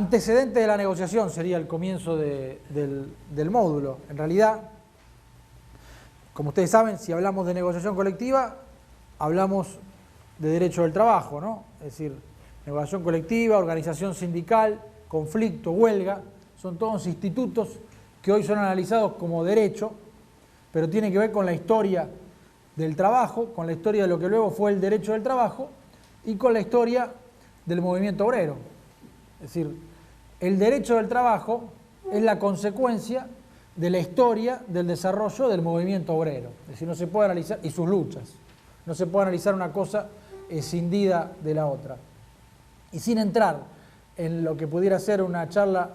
antecedente de la negociación sería el comienzo del módulo. En realidad, como ustedes saben, si hablamos de negociación colectiva, hablamos de derecho del trabajo, ¿no? Es decir, negociación colectiva, organización sindical, conflicto, huelga, son todos institutos que hoy son analizados como derecho, pero tienen que ver con la historia del trabajo, con la historia de lo que luego fue el derecho del trabajo y con la historia del movimiento obrero. Es decir, el derecho del trabajo es la consecuencia de la historia del desarrollo del movimiento obrero. Es decir, no se puede analizar, y sus luchas, no se puede analizar una cosa escindida de la otra. Y sin entrar en lo que pudiera ser una charla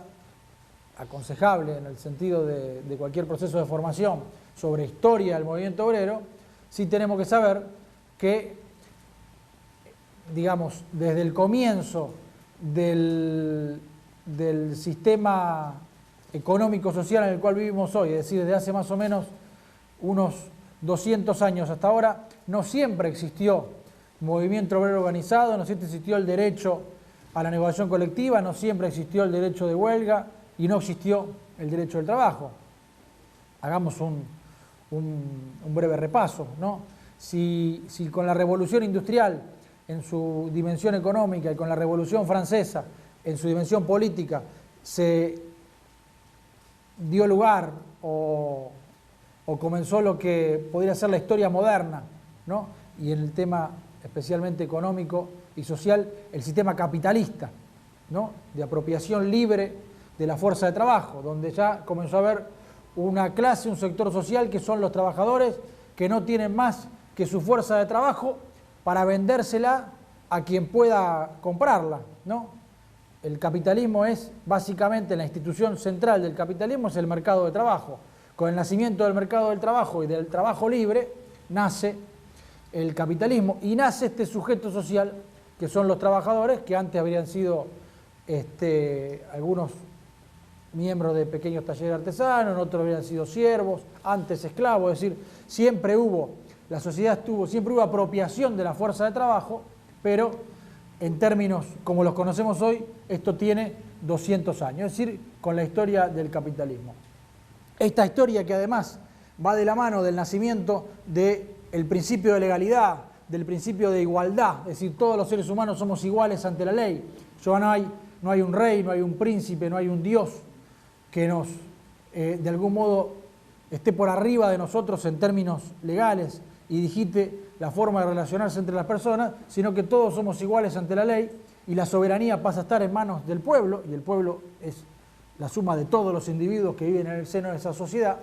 aconsejable en el sentido de cualquier proceso de formación sobre historia del movimiento obrero, sí tenemos que saber que, digamos, desde el comienzo del sistema económico-social en el cual vivimos hoy, es decir, desde hace más o menos unos 200 años hasta ahora, no siempre existió movimiento obrero organizado, no siempre existió el derecho a la negociación colectiva, no siempre existió el derecho de huelga y no existió el derecho del trabajo. Hagamos un breve repaso, ¿no? Si con la revolución industrial en su dimensión económica y con la revolución francesa en su dimensión política se dio lugar o comenzó lo que podría ser la historia moderna, ¿no? Y en el tema especialmente económico y social, el sistema capitalista, ¿no? De apropiación libre de la fuerza de trabajo, donde ya comenzó a haber una clase, un sector social que son los trabajadores que no tienen más que su fuerza de trabajo para vendérsela a quien pueda comprarla, ¿no? El capitalismo es básicamente la institución central del capitalismo, es el mercado de trabajo. Con el nacimiento del mercado del trabajo y del trabajo libre nace el capitalismo y nace este sujeto social que son los trabajadores, que antes habrían sido algunos miembros de pequeños talleres artesanos, otros habrían sido siervos, antes esclavos, es decir, siempre hubo apropiación de la fuerza de trabajo, pero en términos como los conocemos hoy, esto tiene 200 años, es decir, con la historia del capitalismo. Esta historia que además va de la mano del nacimiento del principio de legalidad, del principio de igualdad, es decir, todos los seres humanos somos iguales ante la ley. No hay un rey, no hay un príncipe, no hay un Dios que nos, de algún modo, esté por arriba de nosotros en términos legales y digite la forma de relacionarse entre las personas, sino que todos somos iguales ante la ley y la soberanía pasa a estar en manos del pueblo, y el pueblo es la suma de todos los individuos que viven en el seno de esa sociedad.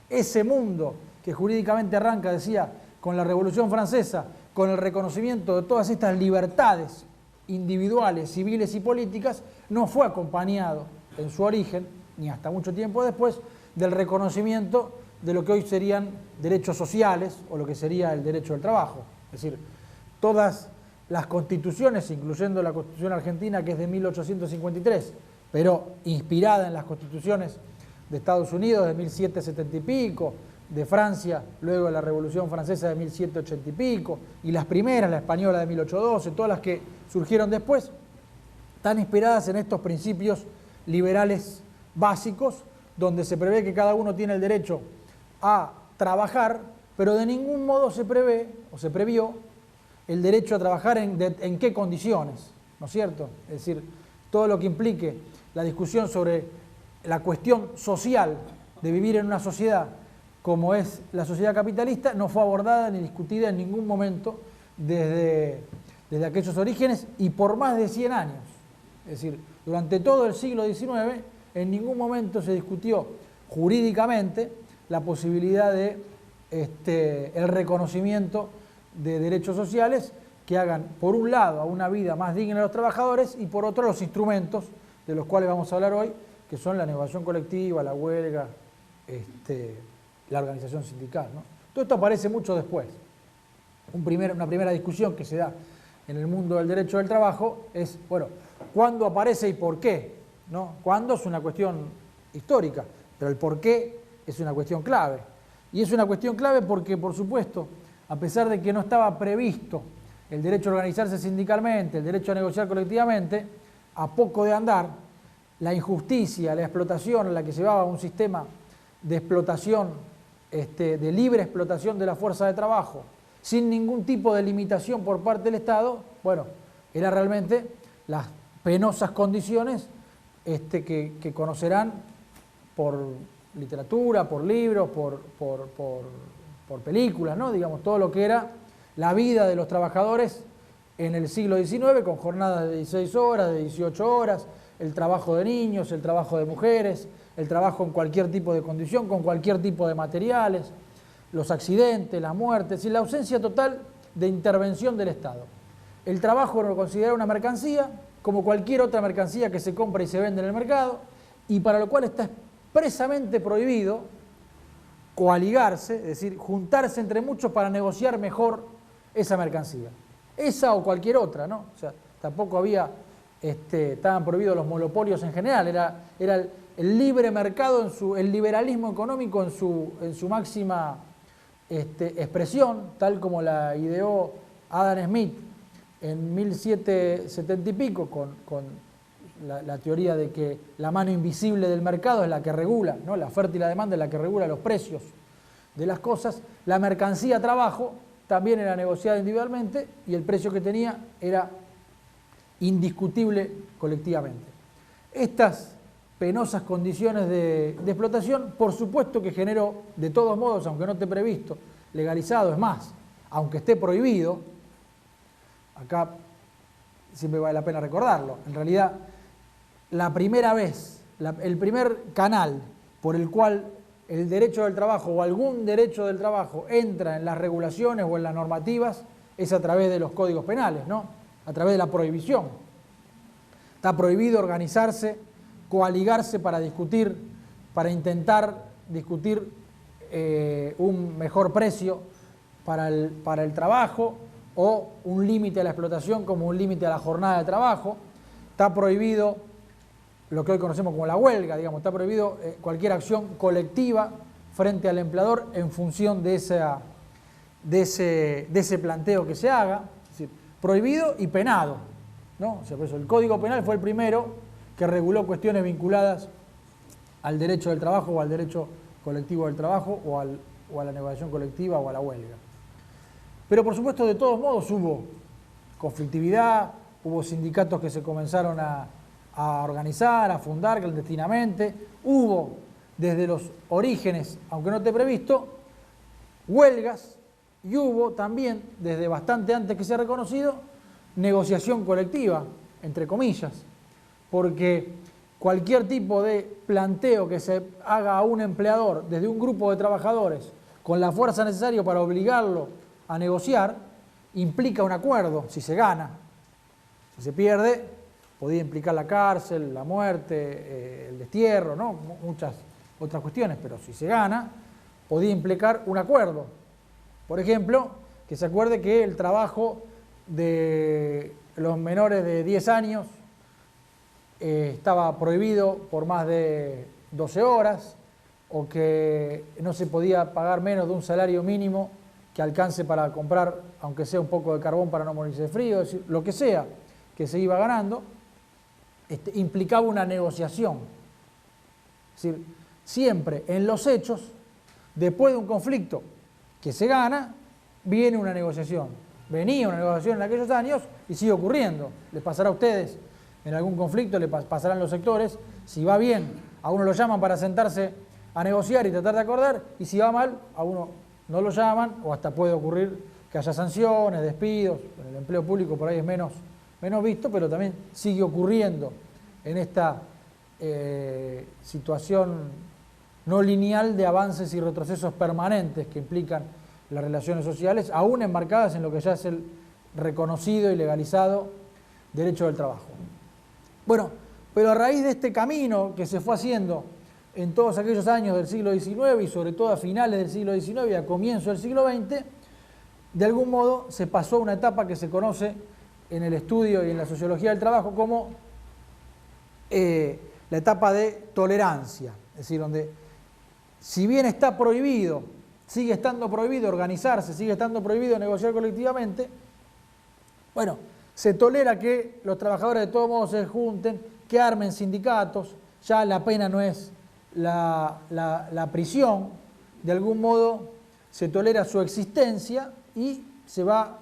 Ese mundo que jurídicamente arranca, decía, con la Revolución Francesa, con el reconocimiento de todas estas libertades individuales, civiles y políticas, no fue acompañado en su origen, ni hasta mucho tiempo después, del reconocimiento de lo que hoy serían derechos sociales o lo que sería el derecho del trabajo. Es decir, todas las constituciones, incluyendo la Constitución Argentina, que es de 1853, pero inspirada en las constituciones de Estados Unidos de 1770 y pico, de Francia, luego de la Revolución Francesa de 1780 y pico, y las primeras, la española de 1812, todas las que surgieron después, están inspiradas en estos principios liberales básicos, donde se prevé que cada uno tiene el derecho a trabajar, pero de ningún modo se prevé o se previó el derecho a trabajar en qué condiciones, ¿no es cierto? Es decir, todo lo que implique la discusión sobre la cuestión social de vivir en una sociedad como es la sociedad capitalista no fue abordada ni discutida en ningún momento desde aquellos orígenes y por más de 100 años. Es decir, durante todo el siglo XIX en ningún momento se discutió jurídicamente la posibilidad de el reconocimiento de derechos sociales que hagan, por un lado, a una vida más digna de los trabajadores y por otro, los instrumentos de los cuales vamos a hablar hoy, que son la negociación colectiva, la huelga, la organización sindical, ¿no? Todo esto aparece mucho después. Una primera discusión que se da en el mundo del derecho del trabajo es, bueno, ¿cuándo aparece y por qué? ¿No? ¿Cuándo? Es una cuestión histórica, pero el por qué es una cuestión clave. Y es una cuestión clave porque, por supuesto, a pesar de que no estaba previsto el derecho a organizarse sindicalmente, el derecho a negociar colectivamente, a poco de andar, la injusticia, la explotación a la que llevaba un sistema de explotación, de libre explotación de la fuerza de trabajo, sin ningún tipo de limitación por parte del Estado, bueno, era realmente las penosas condiciones que conocerán por literatura, por libros, por películas, ¿no? Digamos, todo lo que era la vida de los trabajadores en el siglo XIX, con jornadas de 16 horas, de 18 horas, el trabajo de niños, el trabajo de mujeres, el trabajo en cualquier tipo de condición, con cualquier tipo de materiales, los accidentes, las muertes y la ausencia total de intervención del Estado. El trabajo lo considera una mercancía, como cualquier otra mercancía que se compra y se vende en el mercado, y para lo cual está expresamente prohibido coaligarse, es decir, juntarse entre muchos para negociar mejor esa mercancía. Esa o cualquier otra, ¿no? O sea, tampoco había, estaban prohibidos los monopolios en general, era el libre mercado, el liberalismo económico en su máxima expresión, tal como la ideó Adam Smith en 1770 y pico, con la teoría de que la mano invisible del mercado es la que regula, ¿no? La oferta y la demanda es la que regula los precios de las cosas. La mercancía trabajo también era negociada individualmente y el precio que tenía era indiscutible colectivamente. Estas penosas condiciones de explotación, por supuesto que generó, de todos modos, aunque no esté previsto, legalizado, es más, aunque esté prohibido, acá siempre vale la pena recordarlo, en realidad la primera vez, el primer canal por el cual el derecho del trabajo o algún derecho del trabajo entra en las regulaciones o en las normativas es a través de los códigos penales, ¿no? A través de la prohibición. Está prohibido organizarse, coaligarse para discutir, para intentar discutir un mejor precio para el trabajo o un límite a la explotación como un límite a la jornada de trabajo. Está prohibido lo que hoy conocemos como la huelga, digamos, está prohibido cualquier acción colectiva frente al empleador en función de ese planteo que se haga, es decir, prohibido y penado, ¿no? O sea, por eso el Código Penal fue el primero que reguló cuestiones vinculadas al derecho del trabajo o al derecho colectivo del trabajo o a la negociación colectiva o a la huelga. Pero por supuesto, de todos modos hubo conflictividad, hubo sindicatos que se comenzaron a organizar, a fundar clandestinamente, hubo desde los orígenes, aunque no esté previsto, huelgas y hubo también, desde bastante antes que se ha reconocido, negociación colectiva, entre comillas, porque cualquier tipo de planteo que se haga a un empleador desde un grupo de trabajadores con la fuerza necesaria para obligarlo a negociar, implica un acuerdo si se gana. Si se pierde, podía implicar la cárcel, la muerte, el destierro, ¿no? Muchas otras cuestiones, pero si se gana, podía implicar un acuerdo. Por ejemplo, que se acuerde que el trabajo de los menores de 10 años estaba prohibido por más de 12 horas, o que no se podía pagar menos de un salario mínimo que alcance para comprar, aunque sea un poco de carbón para no morirse de frío, es decir, lo que sea que se iba ganando, implicaba una negociación. Es decir, siempre en los hechos, después de un conflicto que se gana, viene una negociación. Venía una negociación en aquellos años y sigue ocurriendo. Les pasará a ustedes en algún conflicto, les pasarán los sectores. Si va bien, a uno lo llaman para sentarse a negociar y tratar de acordar, y si va mal, a uno no lo llaman, o hasta puede ocurrir que haya sanciones, despidos. En el empleo público por ahí es menos visto, pero también sigue ocurriendo en esta situación no lineal de avances y retrocesos permanentes que implican las relaciones sociales, aún enmarcadas en lo que ya es el reconocido y legalizado derecho del trabajo. Bueno, pero a raíz de este camino que se fue haciendo en todos aquellos años del siglo XIX y sobre todo a finales del siglo XIX y a comienzos del siglo XX, de algún modo se pasó a una etapa que se conoce en el estudio y en la sociología del trabajo como la etapa de tolerancia, es decir, donde si bien está prohibido, sigue estando prohibido organizarse, sigue estando prohibido negociar colectivamente, bueno, se tolera que los trabajadores de todos modos se junten, que armen sindicatos, ya la pena no es la prisión, de algún modo se tolera su existencia y se va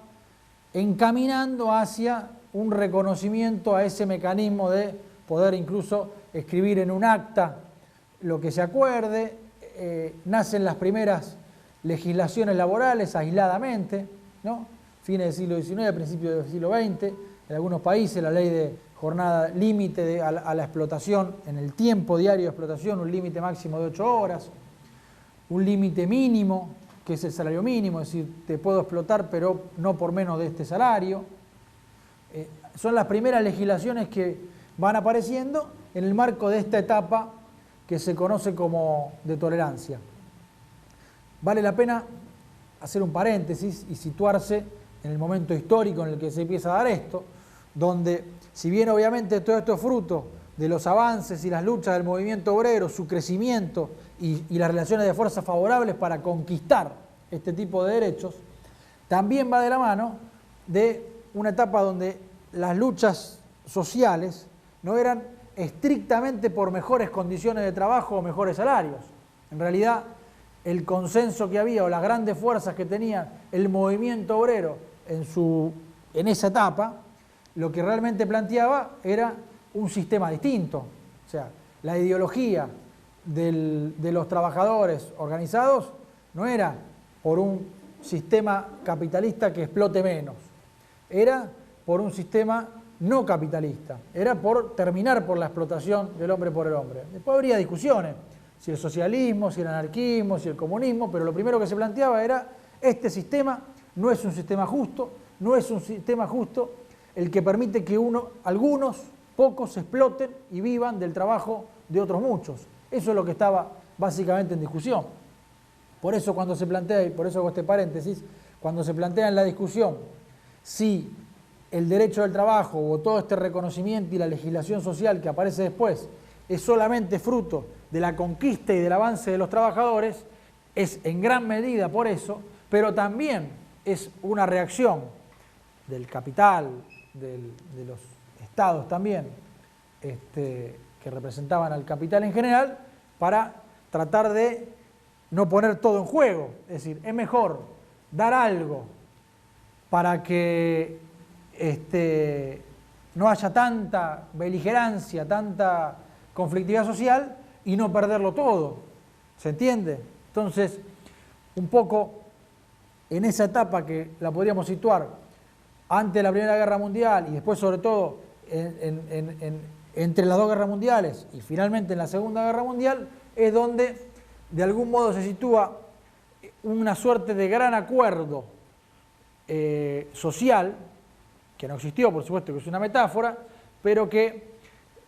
encaminando hacia un reconocimiento a ese mecanismo de poder incluso escribir en un acta lo que se acuerde. Nacen las primeras legislaciones laborales aisladamente, ¿no? Fines del siglo XIX, principios del siglo XX, en algunos países la ley de jornada límite a la explotación, en el tiempo diario de explotación, un límite máximo de 8 horas, un límite mínimo, que es el salario mínimo, es decir, te puedo explotar pero no por menos de este salario. Son las primeras legislaciones que van apareciendo en el marco de esta etapa que se conoce como de tolerancia. Vale la pena hacer un paréntesis y situarse en el momento histórico en el que se empieza a dar esto, donde si bien obviamente todo esto es fruto de los avances y las luchas del movimiento obrero, su crecimiento y las relaciones de fuerza favorables para conquistar este tipo de derechos, también va de la mano de una etapa donde las luchas sociales no eran estrictamente por mejores condiciones de trabajo o mejores salarios. En realidad, el consenso que había o las grandes fuerzas que tenía el movimiento obrero en esa etapa, lo que realmente planteaba era un sistema distinto. O sea, la ideología de los trabajadores organizados no era por un sistema capitalista que explote menos, era por un sistema no capitalista, era por terminar por la explotación del hombre por el hombre. Después habría discusiones, si el socialismo, si el anarquismo, si el comunismo, pero lo primero que se planteaba era, este sistema no es un sistema justo, no es un sistema justo el que permite que algunos, pocos, exploten y vivan del trabajo de otros muchos. Eso es lo que estaba básicamente en discusión. Por eso cuando se plantea, y por eso hago este paréntesis, cuando se plantea en la discusión si el derecho del trabajo o todo este reconocimiento y la legislación social que aparece después es solamente fruto de la conquista y del avance de los trabajadores, es en gran medida por eso, pero también es una reacción del capital, de los estados también, que representaban al capital en general, para tratar de no poner todo en juego. Es decir, es mejor dar algo para que no haya tanta beligerancia, tanta conflictividad social y no perderlo todo. ¿Se entiende? Entonces, un poco en esa etapa que la podríamos situar antes de la Primera Guerra Mundial y después sobre todo entre las dos guerras mundiales y finalmente en la Segunda Guerra Mundial, es donde de algún modo se sitúa una suerte de gran acuerdo social, que no existió, por supuesto que es una metáfora, pero que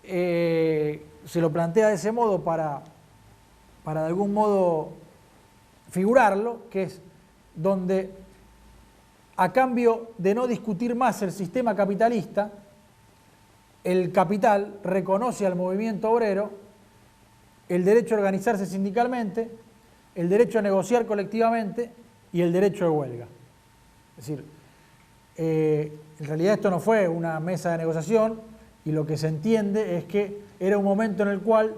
se lo plantea de ese modo para de algún modo figurarlo, que es donde a cambio de no discutir más el sistema capitalista, el capital reconoce al movimiento obrero el derecho a organizarse sindicalmente, el derecho a negociar colectivamente y el derecho de huelga. Es decir, en realidad esto no fue una mesa de negociación y lo que se entiende es que era un momento en el cual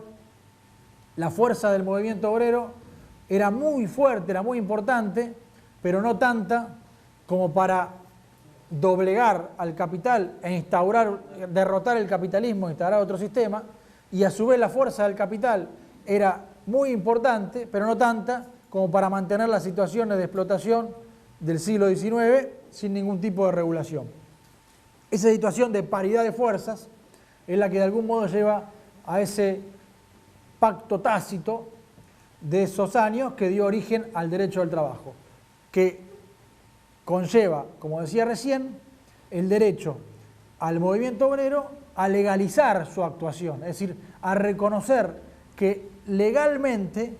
la fuerza del movimiento obrero era muy fuerte, era muy importante, pero no tanta como para doblegar al capital e derrotar el capitalismo, instaurar otro sistema, y a su vez la fuerza del capital era muy importante, pero no tanta como para mantener las situaciones de explotación del siglo XIX sin ningún tipo de regulación. Esa situación de paridad de fuerzas es la que de algún modo lleva a ese pacto tácito de esos años que dio origen al derecho del trabajo, que conlleva, como decía recién, el derecho al movimiento obrero a legalizar su actuación, es decir, a reconocer que legalmente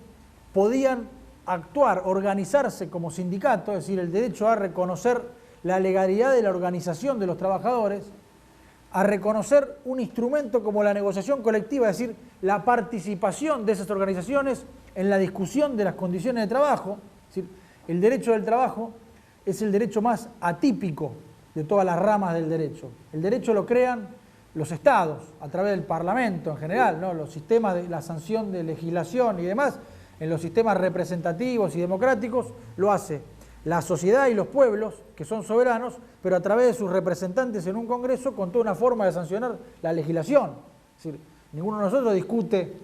podían actuar, organizarse como sindicato, es decir, el derecho a reconocer la legalidad de la organización de los trabajadores, a reconocer un instrumento como la negociación colectiva, es decir, la participación de esas organizaciones en la discusión de las condiciones de trabajo. Es decir, el derecho del trabajo es el derecho más atípico de todas las ramas del derecho. El derecho lo crean los estados, a través del Parlamento en general, ¿no? Los sistemas de la sanción de legislación y demás, en los sistemas representativos y democráticos, lo hace la sociedad y los pueblos, que son soberanos, pero a través de sus representantes en un Congreso, con toda una forma de sancionar la legislación. Es decir, ninguno de nosotros discute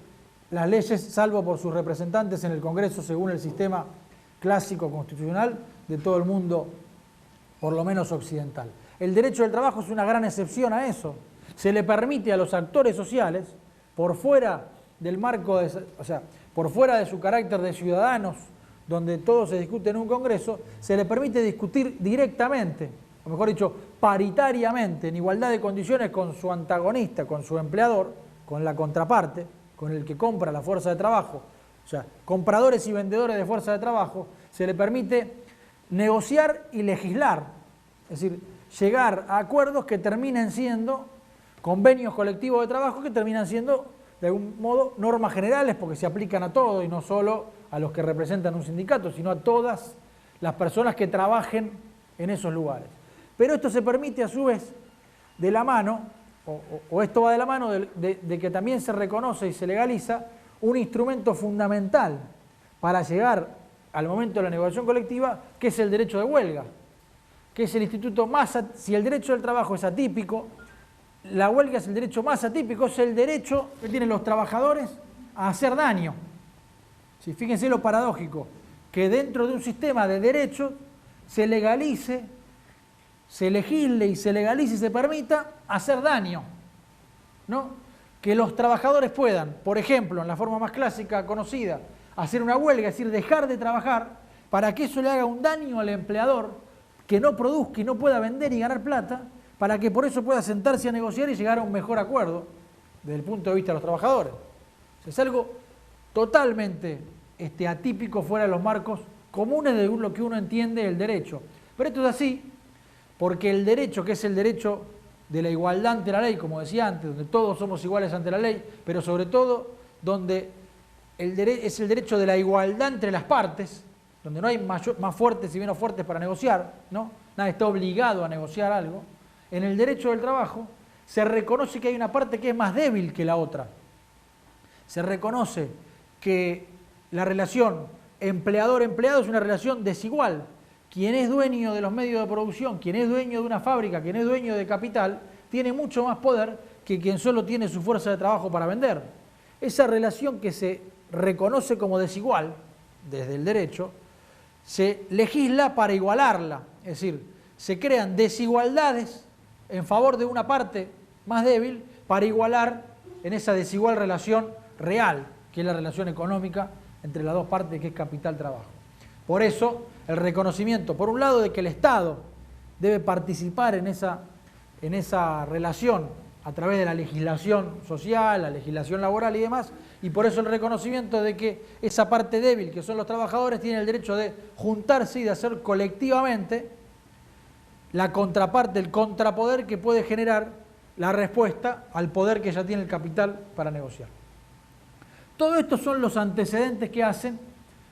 las leyes, salvo por sus representantes en el Congreso, según el sistema clásico constitucional de todo el mundo, por lo menos occidental. El derecho del trabajo es una gran excepción a eso. Se le permite a los actores sociales, por fuera del marco, por fuera de su carácter de ciudadanos, donde todo se discute en un Congreso, se le permite discutir directamente, o mejor dicho, paritariamente, en igualdad de condiciones con su antagonista, con su empleador, con la contraparte, con el que compra la fuerza de trabajo, o sea, compradores y vendedores de fuerza de trabajo, se le permite negociar y legislar, es decir, llegar a acuerdos que terminen siendo convenios colectivos de trabajo, que terminan siendo, de algún modo, normas generales, porque se aplican a todos y no solo a los que representan un sindicato, sino a todas las personas que trabajen en esos lugares. Pero esto se permite a su vez de la mano, o esto va de la mano de que también se reconoce y se legaliza un instrumento fundamental para llegar al momento de la negociación colectiva, que es el derecho de huelga, que es el instituto más, si el derecho del trabajo es atípico, la huelga es el derecho más atípico, es el derecho que tienen los trabajadores a hacer daño. Sí, fíjense lo paradójico, que dentro de un sistema de derechos se legalice, se legisle y se legalice y se permita hacer daño, ¿no? Que los trabajadores puedan, por ejemplo, en la forma más clásica conocida, hacer una huelga, es decir, dejar de trabajar, para que eso le haga un daño al empleador, que no produzca y no pueda vender y ganar plata, para que por eso pueda sentarse a negociar y llegar a un mejor acuerdo desde el punto de vista de los trabajadores. O sea, es algo totalmente atípico, fuera de los marcos comunes de lo que uno entiende el derecho. Pero esto es así porque el derecho, que es el derecho de la igualdad ante la ley, como decía antes, donde todos somos iguales ante la ley, pero sobre todo donde es el derecho de la igualdad entre las partes, donde no hay más fuertes y menos fuertes para negociar, ¿no? Nadie está obligado a negociar algo. En el derecho del trabajo se reconoce que hay una parte que es más débil que la otra. Se reconoce que la relación empleador-empleado es una relación desigual. Quien es dueño de los medios de producción, quien es dueño de una fábrica, quien es dueño de capital, tiene mucho más poder que quien solo tiene su fuerza de trabajo para vender. Esa relación que se reconoce como desigual desde el derecho, se legisla para igualarla. Es decir, se crean desigualdades en favor de una parte más débil para igualar en esa desigual relación real, que es la relación económica entre las dos partes, que es capital-trabajo. Por eso, el reconocimiento, por un lado, de que el Estado debe participar en esa relación a través de la legislación social, la legislación laboral y demás, y por eso el reconocimiento de que esa parte débil, que son los trabajadores, tiene el derecho de juntarse y de hacer colectivamente la contraparte, el contrapoder que puede generar la respuesta al poder que ya tiene el capital para negociar. Todo esto son los antecedentes que hacen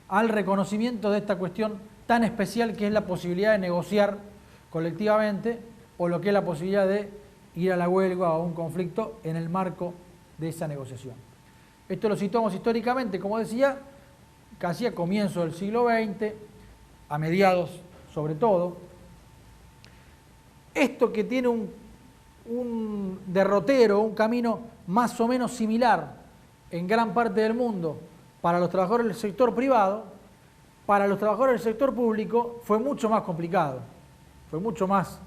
al reconocimiento de esta cuestión tan especial que es la posibilidad de negociar colectivamente, o lo que es la posibilidad de ir a la huelga o a un conflicto en el marco de esa negociación. Esto lo situamos históricamente, como decía, casi a comienzos del siglo XX, a mediados sobre todo. Esto que tiene un derrotero, un camino más o menos similar en gran parte del mundo para los trabajadores del sector privado, para los trabajadores del sector público fue mucho más complicado, fue mucho más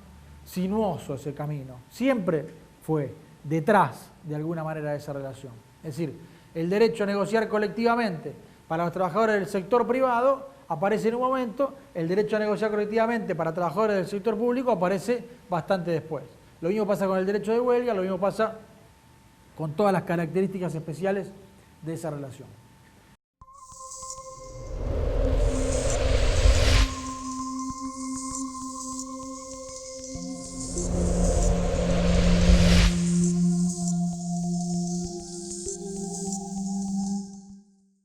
sinuoso ese camino. Siempre fue detrás, de alguna manera, de esa relación. Es decir, el derecho a negociar colectivamente para los trabajadores del sector privado aparece en un momento, el derecho a negociar colectivamente para trabajadores del sector público aparece bastante después. Lo mismo pasa con el derecho de huelga, lo mismo pasa con todas las características especiales de esa relación.